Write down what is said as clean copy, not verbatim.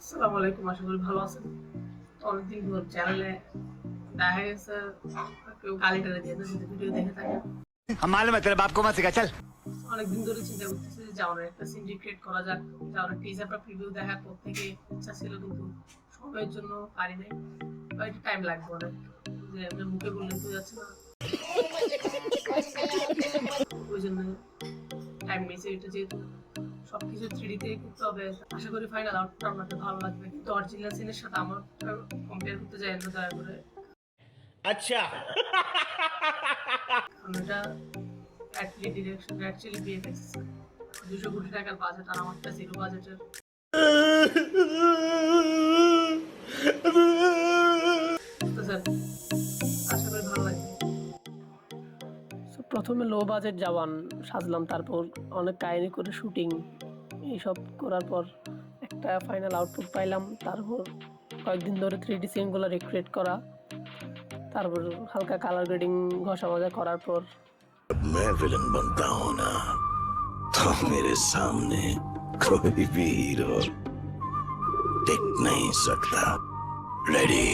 আসসালামু আলাইকুম, আশা করি ভালো আছেন। অনেকদিন পর চ্যানেলে দেখা গেছে কেউ গালি টালি দিয়ে যদি ভিডিও দেখে থাকে। हम मालूम है तेरे बाप को मत सिखा चल। অনেকদিন ধরে চিন্তা করতেছি যে জাওয়ানের একটা সিন রিক্রিয়েট করা যাক। জাওয়ানের টিজার বা প্রিভিউ দেখার পর থেকে ইচ্ছা ছিল, কিন্তু সময়ের জন্য পারি নাই বা একটু টাইম লাগবে অনেক, যে আপনার মুখে বললে তো যাচ্ছে না, ওই জন্য টাইম নিয়েছে। এটা যেহেতু সবকিছু 3D তে করতে হবে, আশা করি ফাইনাল আউটপুট আপনাদের ভালো লাগবে। কিন্তু অরিজিনাল সিনের সাথে আমার কম্পেয়ার করতে যাই না দয়া করে। अच्छा কারণ এটা অ্যাটলি ডিরেকশন, অ্যাকচুয়ালি VFX 200 কোটি টাকার বাজেট, আর আমারটা জিরো বাজেটের। বুঝতেছেন? আশা করি ভালো লাগবে। প্রথমে লো বাজেট জাওয়ান সাজলাম, তারপর অনেক কাহিনী করে শুটিং এইসব করার পর একটা ফাইনাল আউটপুট পাইলাম। তারপর কয়েকদিন ধরে 3D সিনগুলো রিক্রিয়েট করা, তারপর হালকা কালার গ্রেডিং ঘষা মাজা করার পর मैं विलन बनता हूं ना, तो मेरे सामने कोई भी हीरो टिक नहीं सकता। रेडी